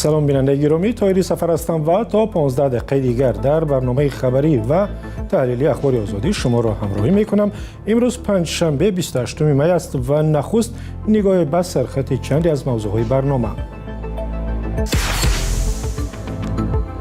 سلام بیننده گرامی، طاهری سفر هستم و تا 15 دقیقه دیگر در برنامه خبری و تحلیلی اخبار آزادی شما را همراهی میکنم. امروز پنجشنبه 28 می است و نخست نگاه به سرخط چندی از موضوعهای برنامه.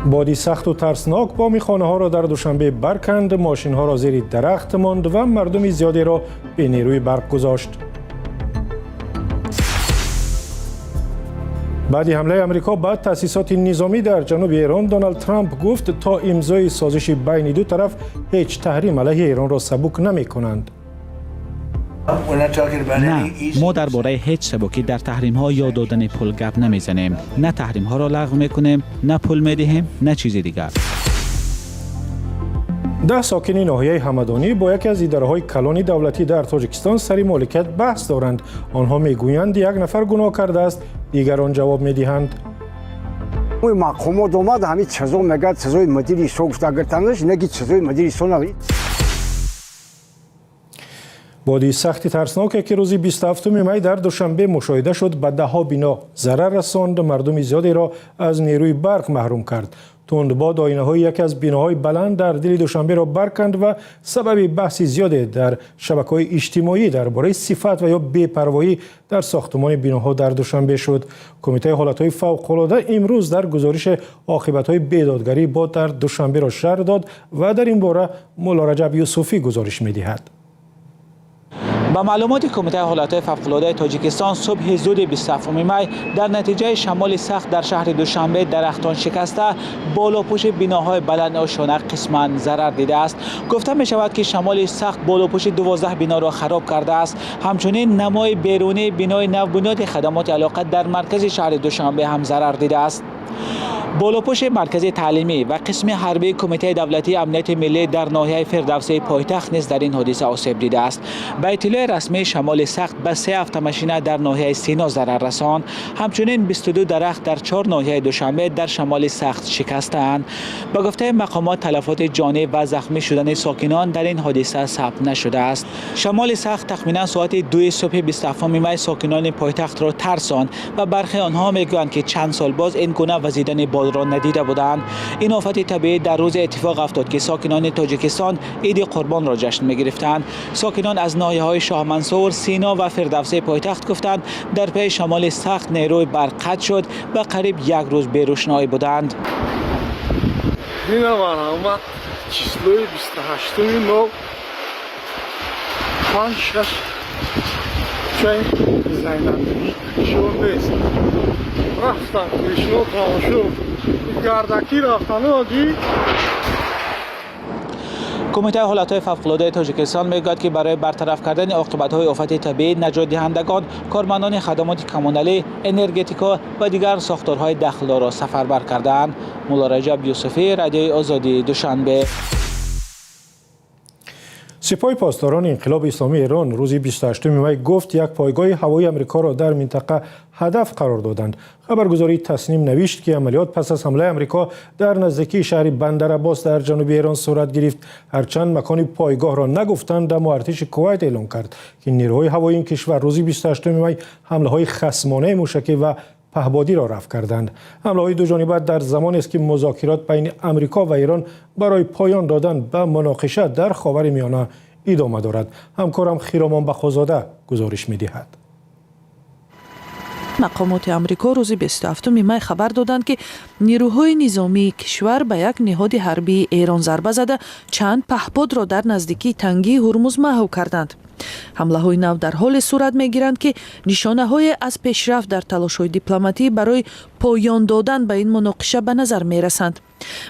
بادی سخت و ترسناک بامی خانه ها را در دوشنبه برکند، ماشین ها را زیر درخت ماند و مردم زیادی را به نیروی برق گذاشت. بعد حمله آمریکا به تأسیسات نظامی در جنوب ایران، دونالد ترامپ گفت تا امضای سازش بین دو طرف هیچ تحریم علیه ایران را سبک نمی کنند. نه، ما درباره هیچ سبکی در تحریم ها یا دادن پول گپ نمیزنیم. نه تحریم ها را لغو میکنیم، نه پول میدهیم، نه چیز دیگر. 10 ساکن ناحیه همدانی با یکی از اداره‌های کلان دولتی در تاجیکستان سر مالکیت بحث دارند. آنها میگویند یک نفر گناه کرده است، دیگران جواب میدهند. مقامات اومد همین چیزا میگه، چیزای مدیری سوگش داگرتنش نگی چیزای مدیری سوناوی. بادی سختی ترسناک که روز 27 می در دوشنبه مشاهده شد به ده‌ها بنا ضرر رساند، مردم زیادی را از نیروی برق محروم کرد. تندباد آینه‌های یکی از بناهای بلند در دل دوشنبه را برکند و سبب بحث زیادی در شبکه‌های اجتماعی درباره صفت و یا بی‌پروایی در ساختمان بناها در دوشنبه شد. کمیته حالت‌های فوق‌العاده امروز در گزارش عاقبت‌های بیدادگری با در دوشنبه را شرح داد و در این باره مولا رجب یوسفی گزارش می‌دهد. با معلومات کمیته حالت‌های فوق‌العاده تاجیکستان، صبح زود 27 می در نتیجه شمال سخت در شهر دوشنبه درختان شکسته، بالاپوش بناهای بلند و شانق قسماً ضرر دیده است. گفته می شود که شمال سخت بالاپوش 12 بنا را خراب کرده است. همچنین نمای بیرونی بنای نو بنیاد خدمات علاقه در مرکز شهر دوشنبه هم ضرر دیده است. بالاپوش مرکز تعلیمی و قسم حربی کمیته دولتی امنیت ملی در ناحیه فردوسی پایتخت نیز در این حادثه آسیب دیده است. به اطلاع رسمی شمال سخت به 3 اتوماشین در ناحیه سینا ضرر رساند. همچنین 22 درخت در 4 ناحیه دوشنبه در شمال سخت شکستند. با گفته مقامات تلفات جانی و زخمی شدن ساکنان در این حادثه ثبت نشده است. شمال سخت تخمینا ساعت 2 صبح 27 می ساکنان پایتخت را ترساند و برخی آنها میگویند که چند سال باز این گونه وزیدن باد را ندیده بودند. این آفت طبیعی در روز اتفاق افتاد که ساکنان تاجیکستان عید قربان را جشن می‌گرفتند. ساکنان از ناحیه‌های شاه منصور، سینا و فردوسی پایتخت گفتند در پی شمال سخت نیروی برق قطع شد و قریب یک روز بی روشنایی بودند. چیزلوی 28 نو 5 6 چای زینندگی شده است. رفتن کشنو تماشو گردکی رفتن آجی. کمیته حالت‌های فوق‌العاده تاجیکستان میگوید که برای برطرف کردن عاقبت‌های آفت طبیعی نجات دهندگان، کارمندان خدمات کمونالی، انرژتیکا و دیگر ساختارهای داخلی را سفربر کردند. مولا رجب یوسفی، رادیوی آزادی، دوشنبه. سپاه پاسداران انقلاب اسلامی ایران روز 28 می گفت یک پایگاه هوایی آمریکا را در منطقه هدف قرار دادند. خبرگزاری تسنیم نوشت که عملیات پس از حمله آمریکا در نزدیکی شهر بندرعباس در جنوب ایران صورت گرفت. هرچند مکان پایگاه را نگفتند، اما ارتش کویت اعلام کرد که نیروهای هوایی این کشور روز 28 می حمله‌های خصمانه موشکی و پهپادی را رفع کردند. حمله‌های دو جانبه در زمانی است که مذاکرات بین آمریکا و ایران برای پایان دادن به مناقشه در خاورمیانه ادامه دارد. همکارم خیرامان بخوزاده گزارش می‌دهد. مقامات آمریکا روز 27 می خبر دادند که نیروهای نظامی کشور به یک نهاد حربی ایران ضربه زده چند پهپاد را در نزدیکی تنگی هرمز محو کردند. حمله های نو در حال صورت می گیرند که نشانه های از پیشرفت در تلاش های دیپلماتی برای پایان دادن به این مناقشه به نظر می رسند.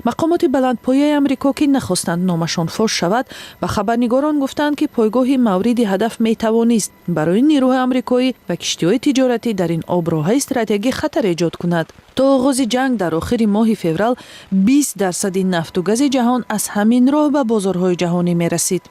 مقامات بلندپایه آمریکا که نخواستند نامشان فاش شود و خبرنگاران گفتند که پایگاه مورد هدف می توانست برای نیروهای آمریکایی و کشتی‌های تجارتی در این آبراه استراتژی خطر ایجاد کند. تا آغاز جنگ در آخر ماه فوریه 20% نفت و گاز جهان از همین راه به بازارهای جهانی می رسید.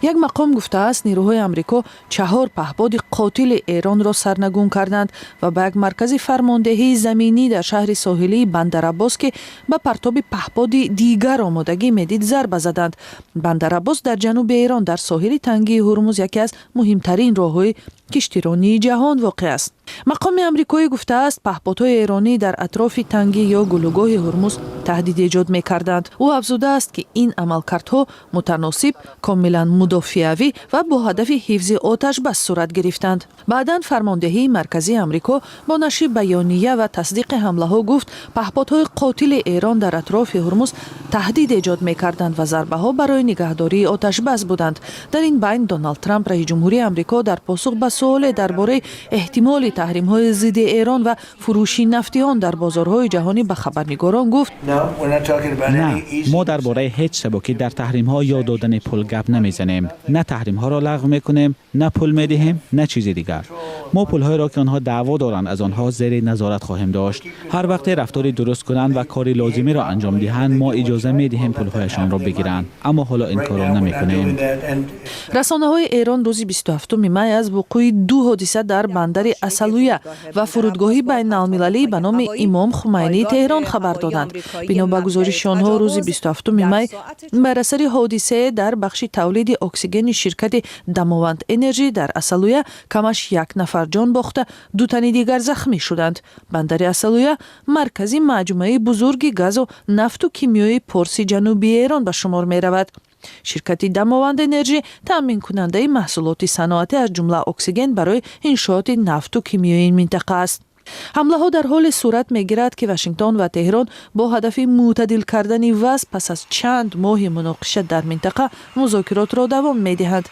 یک مقام گفته است نیروهای آمریکا 4 پهپاد قاتل ایران را سرنگون کردند و به یک مرکز فرماندهی زمینی در شهر ساحلی بندرعباس که به پرتاب پهپاد دیگر آمادگی میدید ضربه زدند. بندرعباس در جنوب ایران در ساحل تنگی هرمز یکی از مهمترین راههای киштиронии ҷаҳон воқеъ аст. мақоми амрикоӣ гуфтааст, паҳподҳои эронӣ дар атрофи тангӣ ё гулӯгоҳи ҳурмуз таҳдид эҷод мекарданд. ӯ афзудааст, ки ин амалкардҳо мутаносиб, комилан мудофиавӣ ва бо ҳадафи ҳифзи оташбас сурат гирифтанд. баъдан фармондеҳии марказии амрико бо нашри баёния ва тасдиқи ҳамлаҳо гуфт, паҳподҳои қотили Эрон дар атрофи ҳурмуз таҳдид эҷод мекарданд ва зарбаҳо барои нигаҳдории оташбас буданд. дар ин байн Доналд Трамп, раиси ҷумҳурии амрико, дар посух ба суоле дар бораи эҳтимоли таҳримҳои зидди Эрон ва фурӯши нафти он дар бозорҳои ҷаҳонӣ ба хабарнигорон гуфт: نه، ما درباره هیچ سبکی در تحریم ها یا دادن پول گپ نمیزنیم. نه تحریم ها را لغو میکنیم، نه پول میدهیم، نه چیز دیگر. ما پول های را که آنها دعوا دارند از آنها زیر نظارت خواهیم داشت. هر وقت رفتاری درست کنند و کاری لازمی را انجام دهند، ما اجازه میدهیم پول هایشان را بگیرند. اما حالا این کار را نمیکنیم. расонаҳои Эрон рӯзи 27 май аз вуқӯи 2 ҳодиса дар бандари Асалуя ва фурудгоҳи байналмилалӣ ба номи Имом Хумайнии Теҳрон хабар доданд. бино ба гузориши онҳо, рӯзи 27 май бар асари ҳодисае дар бахши тавлиди оксигени ширкати Дамованд Энерҷи дар Асалуя камаш 1 нафар ҷон бохта, 2 тани дигар захмӣ шуданд. бандари Асалуя маркази маҷмӯаи бузурги газу нафту кимиёи Порси ҷанубии Эрон ба шумор меравад. ширкати Дамованд Энерҷи таъминкунандаи маҳсулоти саноатӣ аз ҷумла оксиген барои иншооти нафту кимиёи ин минтақа аст. ҳамлаҳо дар ҳоле сурат мегирад, ки Вашингтон ва Теҳрон бо ҳадафи мӯътадил кардани вазъ пас аз чанд моҳи муноқиша дар минтақа музокиротро давом медиҳанд.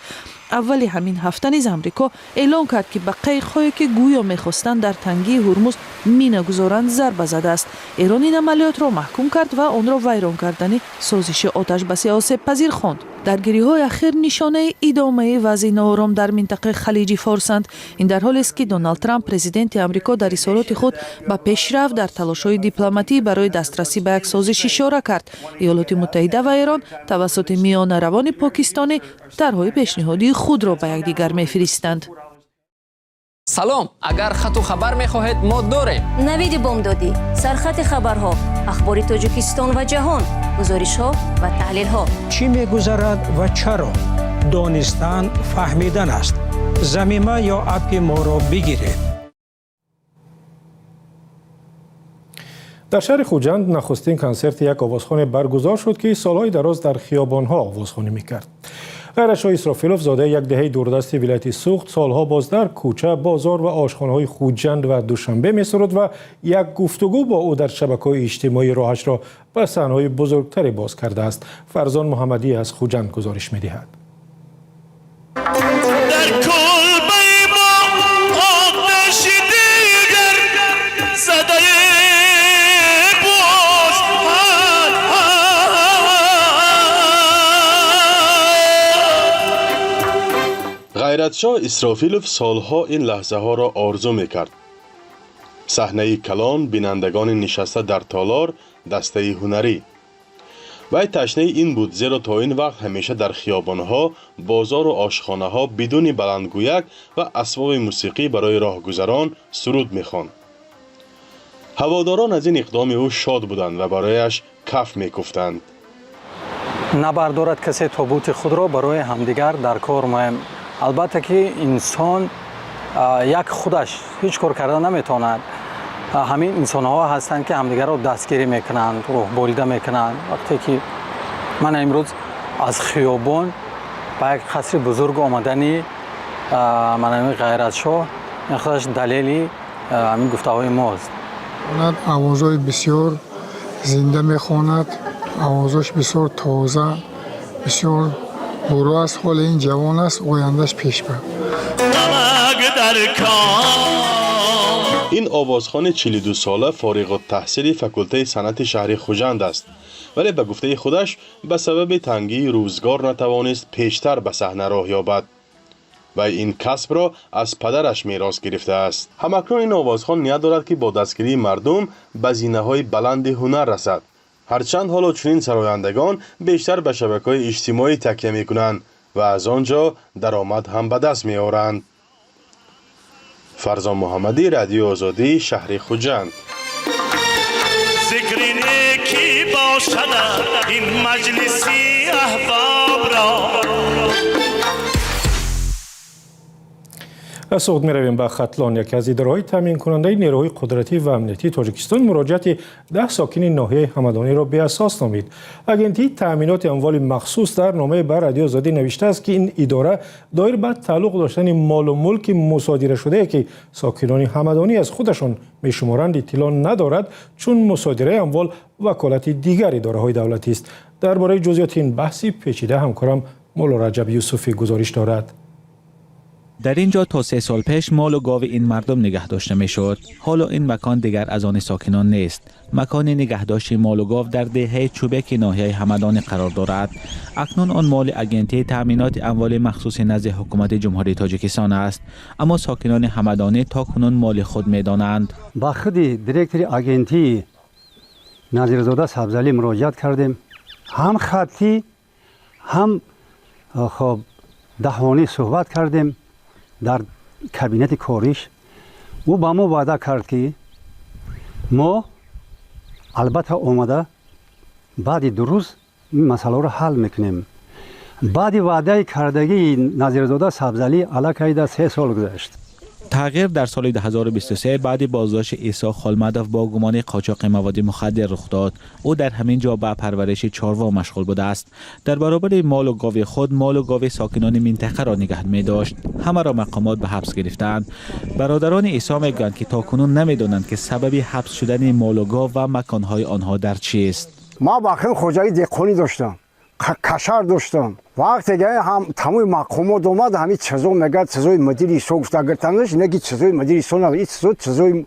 аввали ҳамин ҳафта низ Амрико эълон кард, ки ба қайиқҳое, ки гӯё мехостанд дар тангии Ҳурмуз мина гузоранд, зарба задааст. Эрон ин амалиётро маҳкум кард ва онро вайрон кардани созиши оташбаси осебпазир хонд. даргириҳои ахир нишонаи идомаи вазъи ноором дар минтақаи халиҷи Форсанд. ин дар ҳолест, ки Доналд Трамп, президенти Амрико, дар рисолати худ ба пешрафт дар талошҳои дипломатӣ барои дастрасӣ ба як созиш ишора кард. иёлоти муттаҳида ва Эрон тавассути миёнаравони покистонӣ тарҳои пешниҳодии худро ба якдигар мефиристанд. салом, агар хату хабар мехоҳед, мо дорем. навиди бомдодӣ, сархати хабарҳо, ахбори Тоҷикистон ва ҷаҳон, гузоришҳо ва таҳлилҳо. чӣ мегузарад ва чаро? донистан, фаҳмидан аст. замима ё апи моро бигиред. дар шаҳри Хуҷанд нахустин консерти як овозхоне баргузор шуд, ки солҳои дароз дар хиёбонҳо овозхонӣ мекард. ғайратшоҳ Исрофилов, зодаи як деҳаи дурдасти вилояти Суғд, солҳо боз дар кӯча, бозор ва ошхонаҳои Хуҷанд ва Душанбе месуруд ва як гуфтугӯ бо ӯ дар шабакаҳои иҷтимоӣ роҳашро ба саҳнаҳои бузургтаре боз кардааст. фарзон муҳаммадӣ аз Хуҷанд гузориш медиҳад. ғайратшоҳ Исрофилов солҳо ин лаҳзаҳоро орзу мекард. саҳнаи калон, бинандагони нишаста дар толор, дастаи ҳунарӣ. вай ташнаи ин буд, зеро то ин вақт ҳамеша дар хиёбонҳо, бозору ошхонаҳо бидуни баландгӯяк ва асбоби мусиқӣ барои роҳгузарон суруд мехонд. ҳаводорон аз ин иқдоми ӯ шод буданд ва барояш каф мекуфтанд. набардорад касе тобути худро барои ҳамдигар дар кор моем. албатта ки инсон як худаш ҳеҷ кор карда наметавонад. ҳамин инсонҳо ҳастанд, ки ҳамдигарро дастгирӣ мекунанд, роҳборида мекунанд. вақте ки ман имрӯз аз хиёбон ба як қасри бузург омадани манами ғайратшоҳ худаш далели ҳамин гуфтаҳои мост. овозҳои бисёр зинда мехонад, овозош бисёр тоза, бисёр бурӯ аст. ҳоли ин ҷавон аст, ояндаш пешбар. ин овозхони 42 сола фориғултаҳсили факултаи санъати шаҳри Хуҷанд аст, вале ба гуфтаи худаш ба сабаби тангии рӯзгор натавонист пештар ба саҳна роҳ ёбад. вай ин касбро аз падараш мерос гирифтааст. ҳамакнун ин овозхон ният дорад, ки бо дастгирии мардум ба зинаҳои баланди ҳунар расад. ҳарчанд ҳоло чунин сарояндагон бештар ба шабакаҳои иҷтимоӣ такя мекунанд ва аз он ҷо даромад ҳам ба даст меоранд. фарзон муҳаммадӣ, радиои Озодӣ, шаҳри Хуҷанд. از سعود میرویم به ختلان. یکی از اداره‌های تامین کننده نیروهای قدرتی و امنیتی تاجیکستان مراجعت 10 ساکن ناحیه همدانی را به اساس نامید. اگنتی تامینات اموال مخصوص در نامه به رادیو آزادی نوشته است که این اداره دایر به تعلق داشتن مال و ملک مصادره شده که ساکنان همدانی از خودشان میشمارند اطلاع ندارد، چون مصادره اموال وکالت دیگر اداره‌های دولتی است. درباره جزئیات این بحثی پیچیده همکارم مولا رجب یوسفی گزارش دارد. در اینجا تا 3 سال پیش مال و گاو این مردم نگه داشته می شد. حالا این مکان دیگر از آن ساکنان نیست. مکان نگهداشت مال و گاو در دهه چوبک ناحیه همدان قرار دارد. اکنون آن مال اگنتی تامینات اموال مخصوص نزد حکومت جمهوری تاجیکستان است، اما ساکنان همدانی تا کنون مال خود می دانند. با خود دیرکتر اگنتی نظیرزاده سبزعلی مراجعت کردیم، هم خطی هم خب دهانی صحبت کردیم در کابینت کاریش. او با ما وعده کرد که ما البته اومده بعد 2 روز این مسئله رو حل میکنیم. بعد وعده کردگی نظیرزاده سبزعلی علاقه 3 سال گذشت. تغییر در سال 2023 بعد بازداشت عیسی خالمدوف با گمان قاچاق مواد مخدر رخ داد. او در همین جا به پرورش چاروا مشغول بوده است. در برابر مال و گاو خود، مال و گاو ساکنان منطقه را نگه می داشت. همه را مقامات به حبس گرفتند. برادران عیسی میگویند که تاکنون نمیدانند که سبب حبس شدن مال و گاو و مکانهای آنها در چیست. ما واقعا خوجایی دهقانی داشتم، کشار داشتم. وقتی که هم تمام مقامات اومد همین چیزا میگه چیزای مدیری سوگش دگرتنش نگی چیزای مدیری سونا این چیزای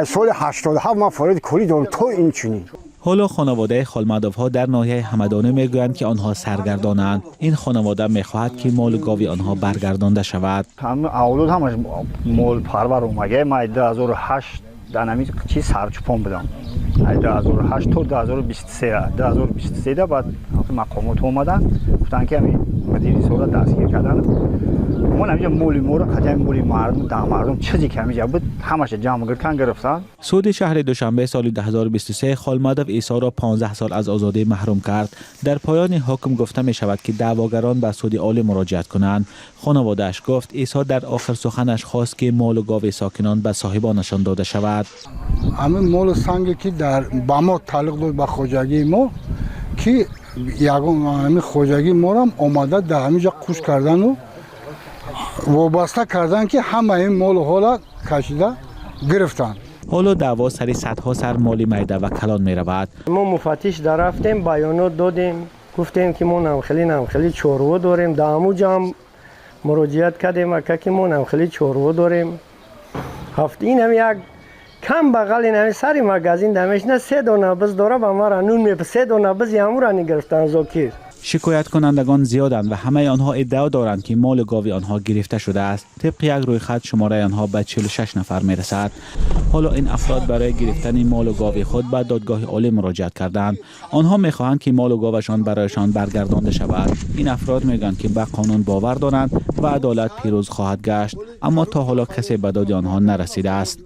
سال 87 ما فارد کوری دارم تو این چنین. حالا خانواده خالمدوف ها در ناحیه همدانی میگویند که آنها سرگردانند. این خانواده میخواهد که مال و گاو آنها برگردانده شود. هم اولاد همش مال پرور اومده. ما 2008 در نمی چیز سرچوپان بودم. 2008 تا 2023 بعد مقامات اومدن گفتن که همین مدیری سورا دستگیر کردن. ما نمیشه مولی مورا خدای مولی مردم در مردم چیزی که همیشه بود همش جمع کردن گرفتن. سود شهر دوشنبه سال 2023 خالمدوف عیسی را 15 سال از آزادی محروم کرد. در پایان حکم گفته می شود که دعواگران به سود عالی مراجعت کنند. خانواده‌اش گفت عیسی در آخر سخنش خواست که مال و گاو ساکنان به صاحبانشان داده شود. همین مال سنگی که در با ما تعلق داشت به خوجگی ما که یگان همین خوجگی ما هم آمده در همینجا قوش کردن و وابسته کردن که همه این مال و حالا کشیده گرفتن. حالا دعوا سر صدها سر مالی میده و کلان می رود. ما مفتش در رفتیم، بیانات دادیم، گفتیم که ما نمخلی چورو داریم. در همونجا هم مراجعت کردیم که ما نمخلی چورو داریم. هفته این هم یک کم بغل این همین سری مگزین دمش نه 3 دانه بز داره و ما را نون می 3 دانه بز همون را نگرفتن زاکیر. شکایت کنندگان زیادند و همه آنها ادعا دارند که مال و گاو آنها گرفته شده است. طبق یک رویخط شماره آنها به 46 نفر می رسد. حالا این افراد برای گرفتن مال و گاو خود به دادگاه عالی مراجعت کردند. آنها می خواهند که مال و گاوشان برایشان برگردانده شود. این افراد میگویند که به قانون باور دارند و عدالت پیروز خواهد گشت، اما تا حالا کسی به داد آنها نرسیده است.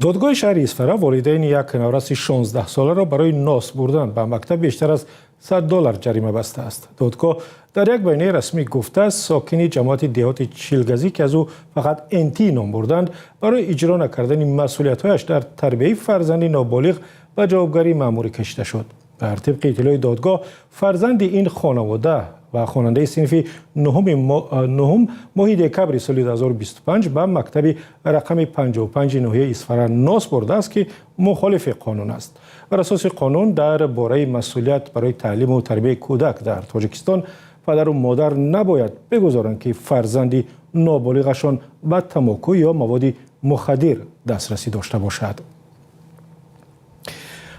دادگاه شهر اصفهان والدین یک نورس 16 ساله را برای ناس بردن به مکتب بیشتر از $100 جریمه بسته است. دادگاه در یک بیانیه رسمی گفته است ساکنی جماعت دهات چیلگزی که از او فقط انتی نام بردند برای اجرا نکردن مسئولیت‌هایش در تربیت فرزند نابالغ به جوابگری مأموری کشیده شد. بر طبق اطلاع دادگاه فرزند این خانواده و خواننده صنف نهم ماه دکبر سال 2025 به مکتب رقم 55 ناحیه اصفهان ناس برده است که مخالف قانون است. بر اساس قانون درباره مسئولیت برای تعلیم و تربیت کودک در تاجیکستان پدر و مادر نباید بگذارند که فرزند نابالغشان به تماکو یا مواد مخدر دسترسی داشته باشد.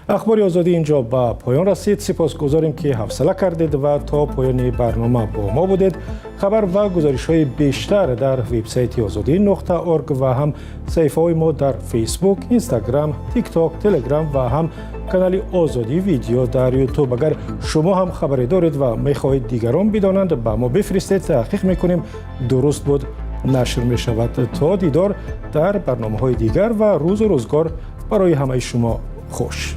اخبار آزادی اینجا به پایان رسید. سپاسگزاریم که حوصله کردید و تا پایان برنامه با ما بودید. خبر و گزارش‌های بیشتر در وبسایت azadi.org و هم صفحه‌های ما در فیسبوک، اینستاگرام، تیک تاک، تلگرام و هم کانال آزادی ویدیو در یوتیوب. اگر شما هم خبری دارید و می‌خواهید دیگران بدانند به ما بفرستید، تحقیق می‌کنیم درست بود نشر می‌شود. تا دیدار در برنامه‌های دیگر و روز و روزگار برای همه شما خوش.